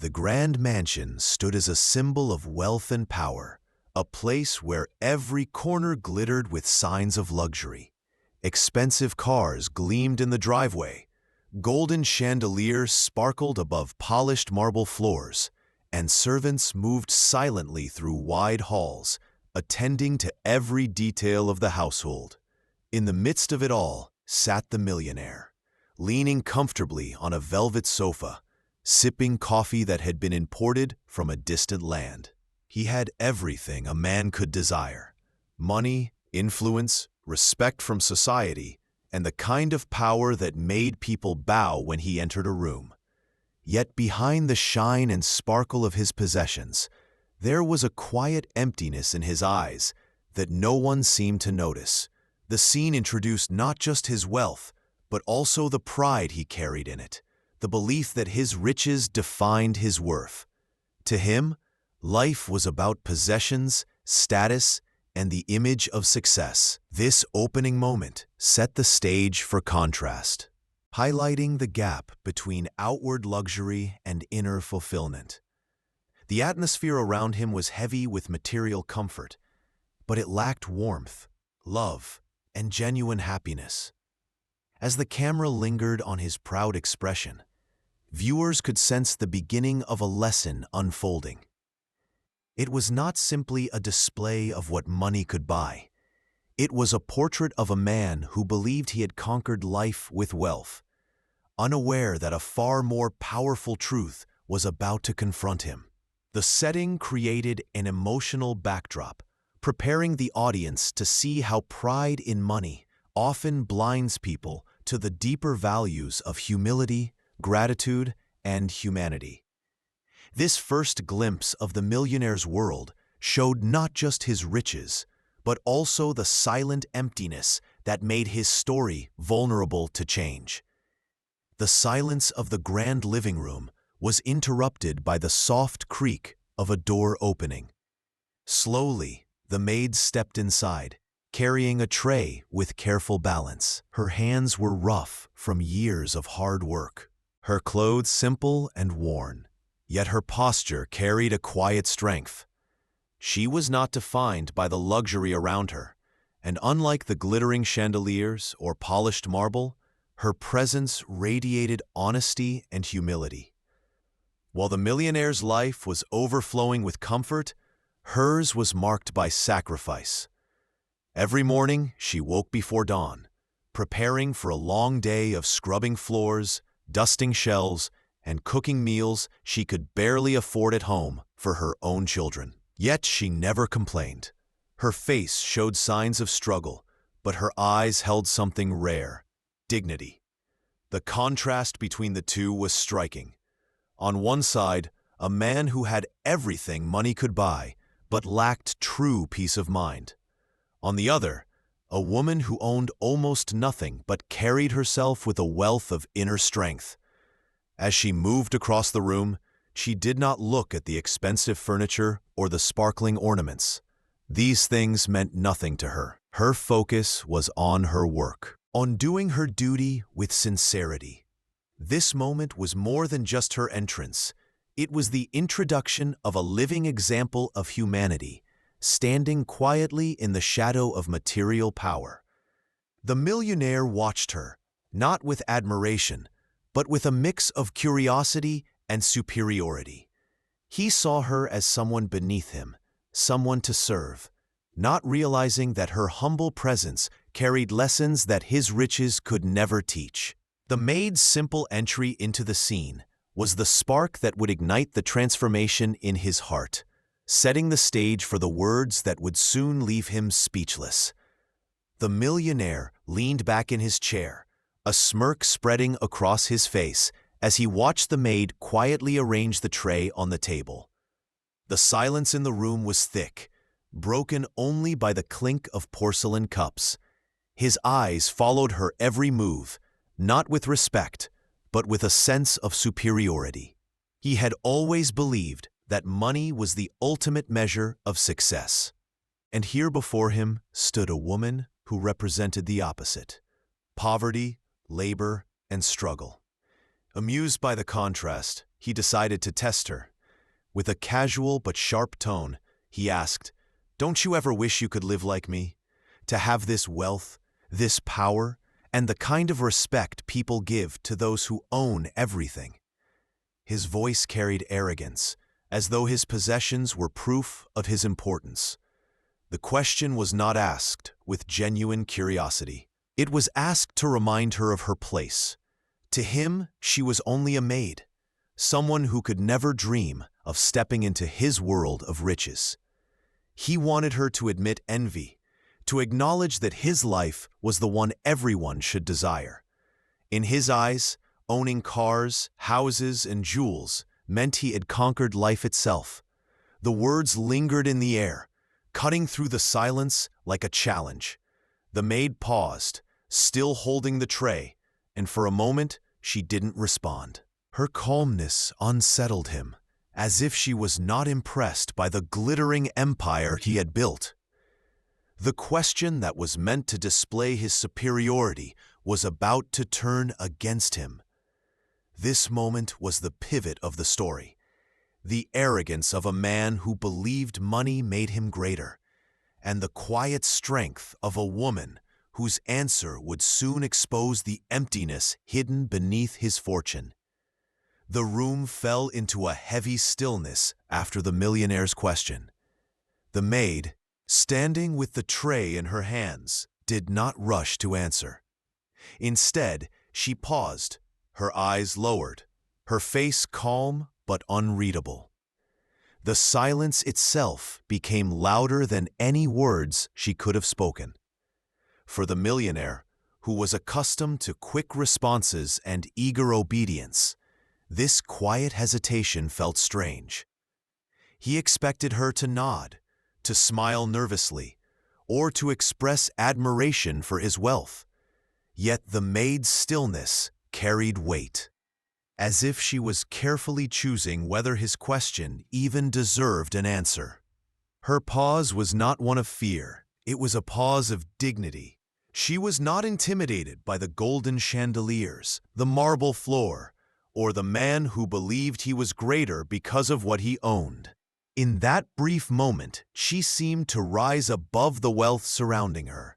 The grand mansion stood as a symbol of wealth and power, a place where every corner glittered with signs of luxury. Expensive cars gleamed in the driveway, golden chandeliers sparkled above polished marble floors, and servants moved silently through wide halls, attending to every detail of the household. In the midst of it all sat the millionaire, leaning comfortably on a velvet sofa, sipping coffee that had been imported from a distant land. He had everything a man could desire: money, influence, respect from society, and the kind of power that made people bow when he entered a room. Yet behind the shine and sparkle of his possessions, there was a quiet emptiness in his eyes that no one seemed to notice. The scene introduced not just his wealth, but also the pride he carried in it, the belief that his riches defined his worth. To him, life was about possessions, status, and the image of success. This opening moment set the stage for contrast, highlighting the gap between outward luxury and inner fulfillment. The atmosphere around him was heavy with material comfort, but it lacked warmth, love, and genuine happiness. As the camera lingered on his proud expression, viewers could sense the beginning of a lesson unfolding. It was not simply a display of what money could buy. It was a portrait of a man who believed he had conquered life with wealth, unaware that a far more powerful truth was about to confront him. The setting created an emotional backdrop, preparing the audience to see how pride in money often blinds people to the deeper values of humility, gratitude, and humanity. This first glimpse of the millionaire's world showed not just his riches, but also the silent emptiness that made his story vulnerable to change. The silence of the grand living room was interrupted by the soft creak of a door opening. Slowly, the maid stepped inside, carrying a tray with careful balance. Her hands were rough from years of hard work, her clothes simple and worn, yet her posture carried a quiet strength. She was not defined by the luxury around her, and unlike the glittering chandeliers or polished marble, her presence radiated honesty and humility. While the millionaire's life was overflowing with comfort, hers was marked by sacrifice. Every morning, she woke before dawn, preparing for a long day of scrubbing floors, dusting shelves, and cooking meals she could barely afford at home for her own children. Yet she never complained. Her face showed signs of struggle, but her eyes held something rare: dignity. The contrast between the two was striking. On one side, a man who had everything money could buy, but lacked true peace of mind. On the other, a woman who owned almost nothing but carried herself with a wealth of inner strength. As she moved across the room, she did not look at the expensive furniture or the sparkling ornaments. These things meant nothing to her. Her focus was on her work, on doing her duty with sincerity. This moment was more than just her entrance. It was the introduction of a living example of humanity, standing quietly in the shadow of material power. The millionaire watched her, not with admiration, but with a mix of curiosity and superiority. He saw her as someone beneath him, someone to serve, not realizing that her humble presence carried lessons that his riches could never teach. The maid's simple entry into the scene was the spark that would ignite the transformation in his heart, setting the stage for the words that would soon leave him speechless. The millionaire leaned back in his chair, a smirk spreading across his face as he watched the maid quietly arrange the tray on the table. The silence in the room was thick, broken only by the clink of porcelain cups. His eyes followed her every move, not with respect, but with a sense of superiority. He had always believed that money was the ultimate measure of success. And here before him stood a woman who represented the opposite: poverty, labor, and struggle. Amused by the contrast, he decided to test her. With a casual but sharp tone, he asked, "Don't you ever wish you could live like me? To have this wealth, this power, and the kind of respect people give to those who own everything?" His voice carried arrogance, as though his possessions were proof of his importance. The question was not asked with genuine curiosity. It was asked to remind her of her place. To him, she was only a maid, someone who could never dream of stepping into his world of riches. He wanted her to admit envy, to acknowledge that his life was the one everyone should desire. In his eyes, owning cars, houses, and jewels meant he had conquered life itself. The words lingered in the air, cutting through the silence like a challenge. The maid paused, still holding the tray, and for a moment she didn't respond. Her calmness unsettled him, as if she was not impressed by the glittering empire he had built. The question that was meant to display his superiority was about to turn against him. This moment was the pivot of the story. The arrogance of a man who believed money made him greater, and the quiet strength of a woman whose answer would soon expose the emptiness hidden beneath his fortune. The room fell into a heavy stillness after the millionaire's question. The maid, standing with the tray in her hands, did not rush to answer. Instead, she paused, her eyes lowered, her face calm but unreadable. The silence itself became louder than any words she could have spoken. For the millionaire, who was accustomed to quick responses and eager obedience, this quiet hesitation felt strange. He expected her to nod, to smile nervously, or to express admiration for his wealth. Yet the maid's stillness carried weight, as if she was carefully choosing whether his question even deserved an answer. Her pause was not one of fear, it was a pause of dignity. She was not intimidated by the golden chandeliers, the marble floor, or the man who believed he was greater because of what he owned. In that brief moment, she seemed to rise above the wealth surrounding her.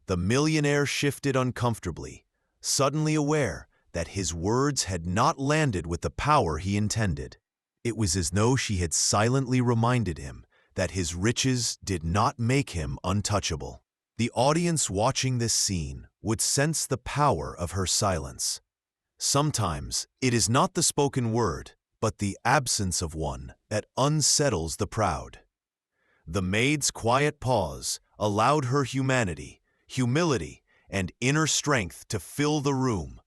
The millionaire shifted uncomfortably, suddenly aware that his words had not landed with the power he intended. It was as though she had silently reminded him that his riches did not make him untouchable. The audience watching this scene would sense the power of her silence. Sometimes it is not the spoken word, but the absence of one that unsettles the proud. The maid's quiet pause allowed her humanity, humility, and inner strength to fill the room,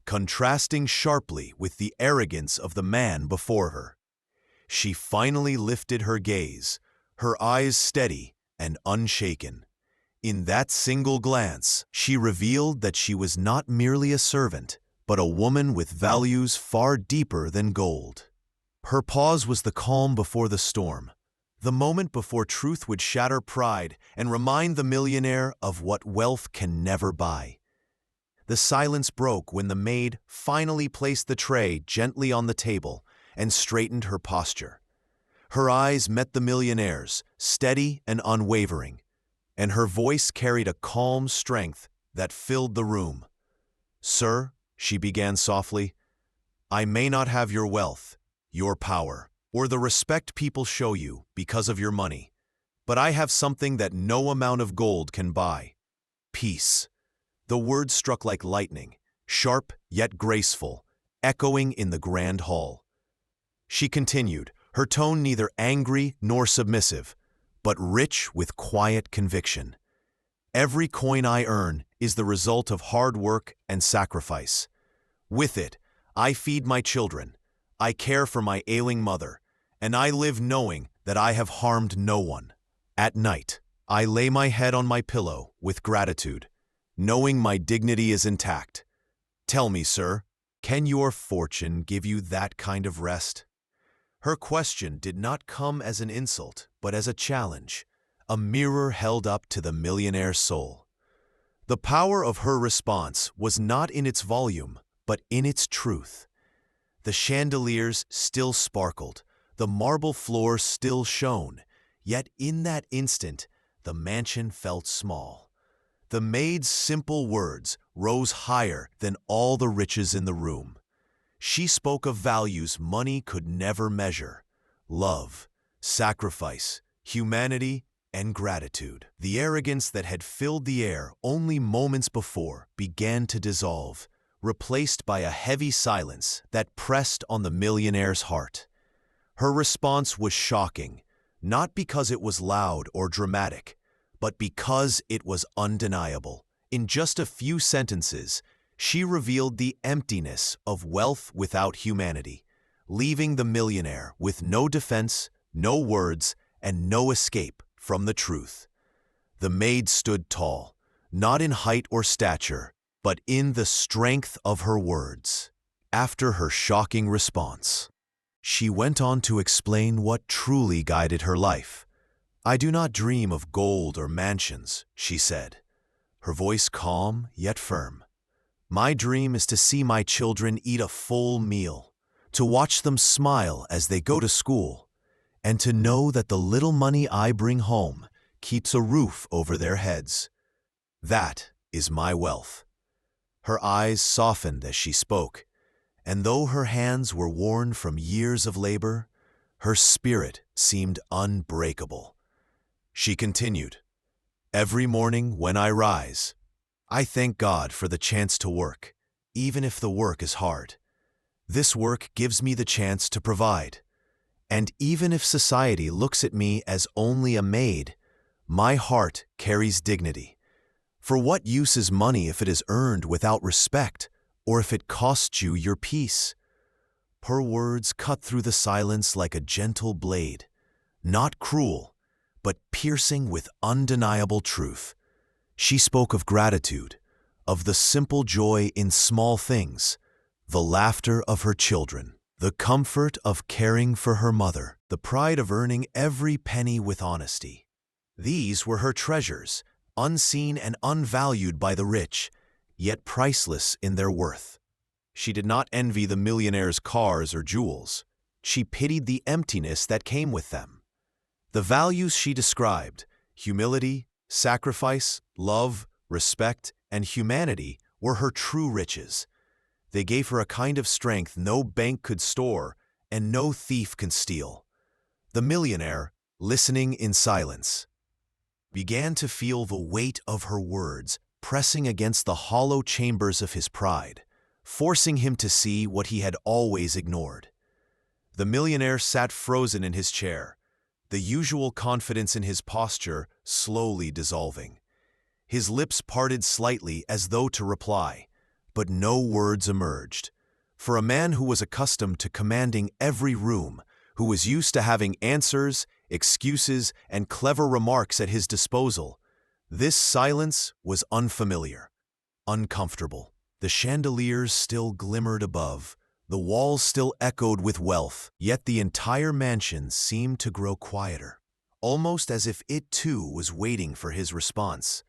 contrasting sharply with the arrogance of the man before her. She finally lifted her gaze, her eyes steady and unshaken. In that single glance, she revealed that she was not merely a servant, but a woman with values far deeper than gold. Her pause was the calm before the storm, the moment before truth would shatter pride and remind the millionaire of what wealth can never buy. The silence broke when the maid finally placed the tray gently on the table and straightened her posture. Her eyes met the millionaire's, steady and unwavering, and her voice carried a calm strength that filled the room. "Sir," she began softly, "I may not have your wealth, your power, or the respect people show you because of your money, but I have something that no amount of gold can buy: peace." The words struck like lightning, sharp yet graceful, echoing in the grand hall. She continued, her tone neither angry nor submissive, but rich with quiet conviction. "Every coin I earn is the result of hard work and sacrifice. With it, I feed my children, I care for my ailing mother, and I live knowing that I have harmed no one. At night, I lay my head on my pillow with gratitude, knowing my dignity is intact. Tell me, sir, can your fortune give you that kind of rest?" Her question did not come as an insult, but as a challenge, a mirror held up to the millionaire's soul. The power of her response was not in its volume, but in its truth. The chandeliers still sparkled, the marble floor still shone, yet in that instant, the mansion felt small. The maid's simple words rose higher than all the riches in the room. She spoke of values money could never measure: love, sacrifice, humanity, and gratitude. The arrogance that had filled the air only moments before began to dissolve, replaced by a heavy silence that pressed on the millionaire's heart. Her response was shocking, not because it was loud or dramatic, but because it was undeniable. In just a few sentences, she revealed the emptiness of wealth without humanity, leaving the millionaire with no defense, no words, and no escape from the truth. The maid stood tall, not in height or stature, but in the strength of her words. After her shocking response, she went on to explain what truly guided her life. "I do not dream of gold or mansions," she said, her voice calm yet firm. "My dream is to see my children eat a full meal, to watch them smile as they go to school, and to know that the little money I bring home keeps a roof over their heads. That is my wealth." Her eyes softened as she spoke, and though her hands were worn from years of labor, her spirit seemed unbreakable. She continued, "Every morning when I rise, I thank God for the chance to work, even if the work is hard. This work gives me the chance to provide. And even if society looks at me as only a maid, my heart carries dignity. For what use is money if it is earned without respect, or if it costs you your peace?" Her words cut through the silence like a gentle blade, not cruel, but piercing with undeniable truth. She spoke of gratitude, of the simple joy in small things, the laughter of her children, the comfort of caring for her mother, the pride of earning every penny with honesty. These were her treasures, unseen and unvalued by the rich, yet priceless in their worth. She did not envy the millionaire's cars or jewels. She pitied the emptiness that came with them. The values she described, humility, sacrifice, love, respect, and humanity, were her true riches. They gave her a kind of strength no bank could store and no thief can steal. The millionaire, listening in silence, began to feel the weight of her words pressing against the hollow chambers of his pride, forcing him to see what he had always ignored. The millionaire sat frozen in his chair, the usual confidence in his posture slowly dissolving. His lips parted slightly as though to reply, but no words emerged. For a man who was accustomed to commanding every room, who was used to having answers, excuses, and clever remarks at his disposal, this silence was unfamiliar, uncomfortable. The chandeliers still glimmered above, the walls still echoed with wealth, yet the entire mansion seemed to grow quieter, almost as if it too was waiting for his response.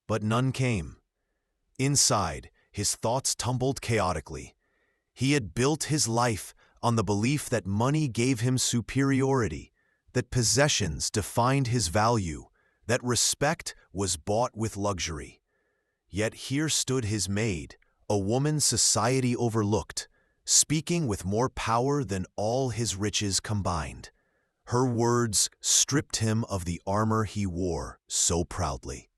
But none came. Inside, his thoughts tumbled chaotically. He had built his life on the belief that money gave him superiority, that possessions defined his value, that respect was bought with luxury. Yet here stood his maid, a woman society overlooked, speaking with more power than all his riches combined. Her words stripped him of the armor he wore so proudly.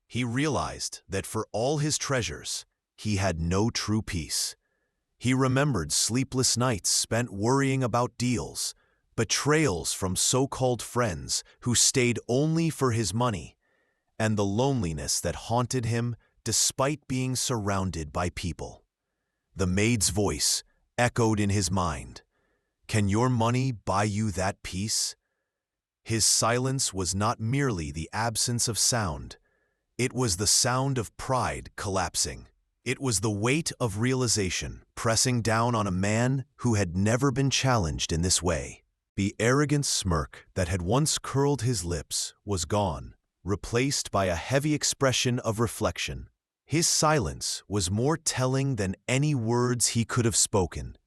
He realized that for all his treasures, he had no true peace. He remembered sleepless nights spent worrying about deals, betrayals from so-called friends who stayed only for his money, and the loneliness that haunted him despite being surrounded by people. The maid's voice echoed in his mind. "Can your money buy you that peace?" His silence was not merely the absence of sound. It was the sound of pride collapsing. It was the weight of realization pressing down on a man who had never been challenged in this way. The arrogant smirk that had once curled his lips was gone, replaced by a heavy expression of reflection. His silence was more telling than any words he could have spoken.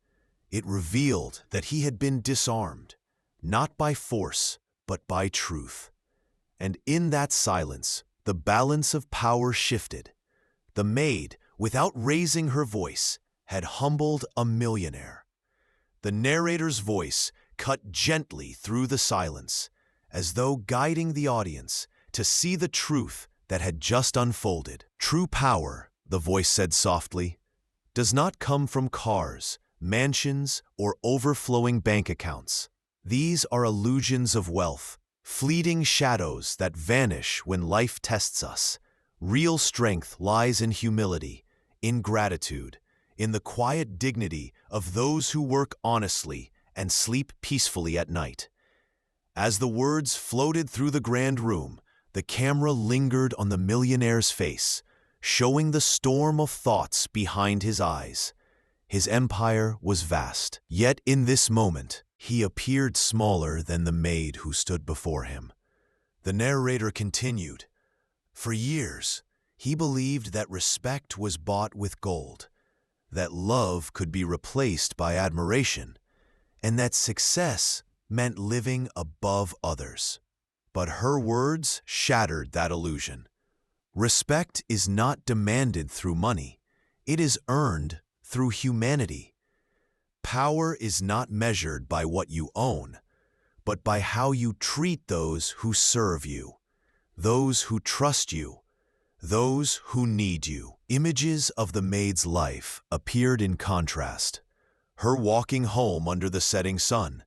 It revealed that he had been disarmed, not by force, but by truth. And in that silence, the balance of power shifted. The maid, without raising her voice, had humbled a millionaire. The narrator's voice cut gently through the silence, as though guiding the audience to see the truth that had just unfolded. True power, the voice said softly, does not come from cars, mansions, or overflowing bank accounts. These are illusions of wealth, fleeting shadows that vanish when life tests us. Real strength lies in humility, in gratitude, in the quiet dignity of those who work honestly and sleep peacefully at night. As the words floated through the grand room, the camera lingered on the millionaire's face, showing the storm of thoughts behind his eyes. His empire was vast, yet in this moment, he appeared smaller than the maid who stood before him. The narrator continued, "For years, he believed that respect was bought with gold, that love could be replaced by admiration, and that success meant living above others. But her words shattered that illusion. Respect is not demanded through money. It is earned through humanity. Power is not measured by what you own, but by how you treat those who serve you, those who trust you, those who need you." Images of the maid's life appeared in contrast. Her walking home under the setting sun,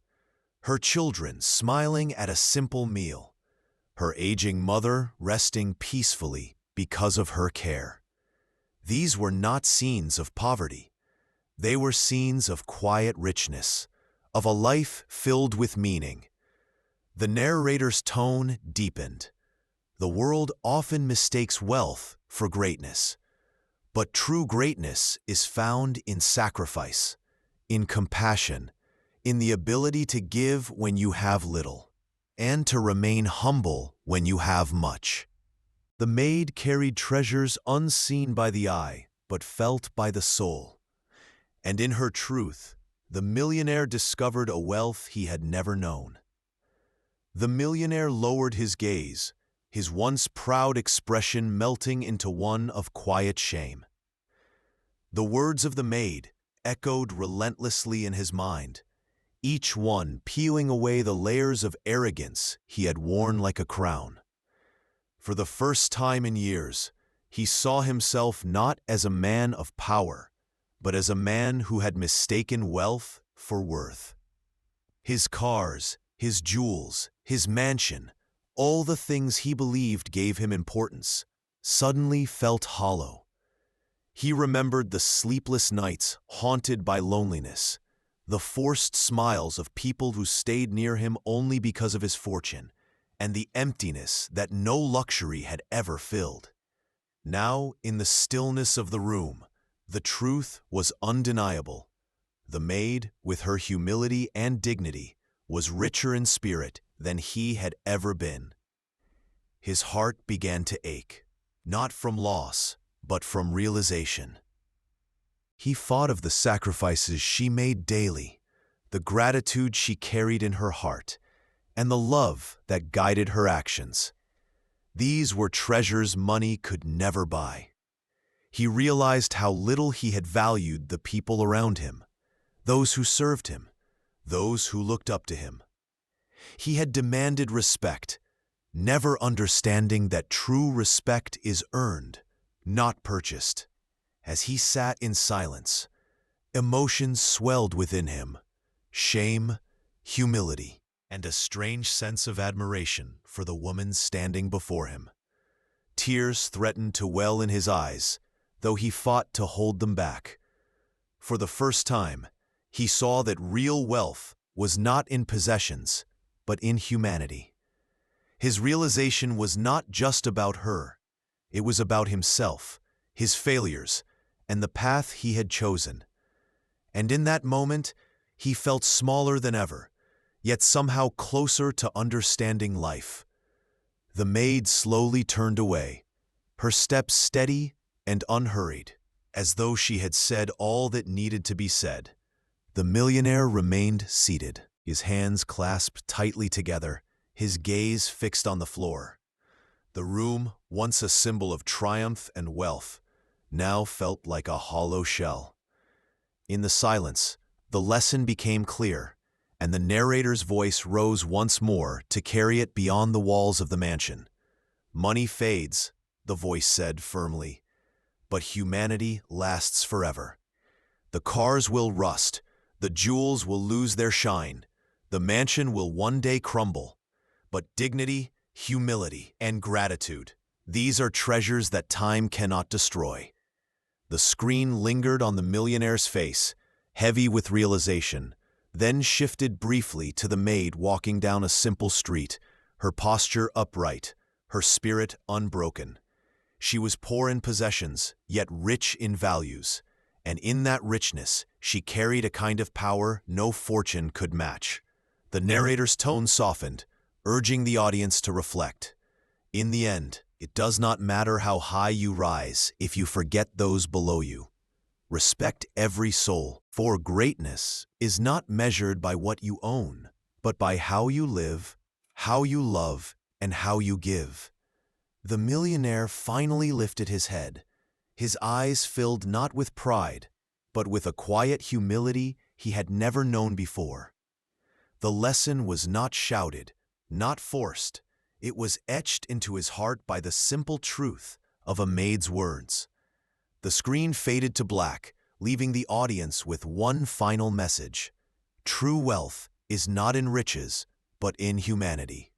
her children smiling at a simple meal, her aging mother resting peacefully because of her care. These were not scenes of poverty. They were scenes of quiet richness, of a life filled with meaning. The narrator's tone deepened. The world often mistakes wealth for greatness, but true greatness is found in sacrifice, in compassion, in the ability to give when you have little, and to remain humble when you have much. The maid carried treasures unseen by the eye, but felt by the soul. And in her truth, the millionaire discovered a wealth he had never known. The millionaire lowered his gaze, his once proud expression melting into one of quiet shame. The words of the maid echoed relentlessly in his mind, each one peeling away the layers of arrogance he had worn like a crown. For the first time in years, he saw himself not as a man of power, but as a man who had mistaken wealth for worth. His cars, his jewels, his mansion, all the things he believed gave him importance, suddenly felt hollow. He remembered the sleepless nights haunted by loneliness, the forced smiles of people who stayed near him only because of his fortune, and the emptiness that no luxury had ever filled. Now, in the stillness of the room, the truth was undeniable. The maid, with her humility and dignity, was richer in spirit than he had ever been. His heart began to ache, not from loss, but from realization. He thought of the sacrifices she made daily, the gratitude she carried in her heart, and the love that guided her actions. These were treasures money could never buy. He realized how little he had valued the people around him, those who served him, those who looked up to him. He had demanded respect, never understanding that true respect is earned, not purchased. As he sat in silence, emotions swelled within him: shame, humility, and a strange sense of admiration for the woman standing before him. Tears threatened to well in his eyes, though he fought to hold them back. For the first time, he saw that real wealth was not in possessions, but in humanity. His realization was not just about her. It was about himself, his failures, and the path he had chosen. And in that moment, he felt smaller than ever, yet somehow closer to understanding life. The maid slowly turned away, her steps steady and unhurried, as though she had said all that needed to be said. The millionaire remained seated, his hands clasped tightly together, his gaze fixed on the floor. The room, once a symbol of triumph and wealth, now felt like a hollow shell. In the silence, the lesson became clear, and the narrator's voice rose once more to carry it beyond the walls of the mansion. "Money fades," the voice said firmly, "but humanity lasts forever. The cars will rust, the jewels will lose their shine, the mansion will one day crumble, but dignity, humility, and gratitude, these are treasures that time cannot destroy." The screen lingered on the millionaire's face, heavy with realization, then shifted briefly to the maid walking down a simple street, her posture upright, her spirit unbroken. She was poor in possessions, yet rich in values, and in that richness she carried a kind of power no fortune could match. The narrator's tone softened, urging the audience to reflect. In the end, it does not matter how high you rise if you forget those below you. Respect every soul, for greatness is not measured by what you own, but by how you live, how you love, and how you give. The millionaire finally lifted his head, his eyes filled not with pride, but with a quiet humility he had never known before. The lesson was not shouted, not forced. It was etched into his heart by the simple truth of a maid's words. The screen faded to black, leaving the audience with one final message. True wealth is not in riches, but in humanity.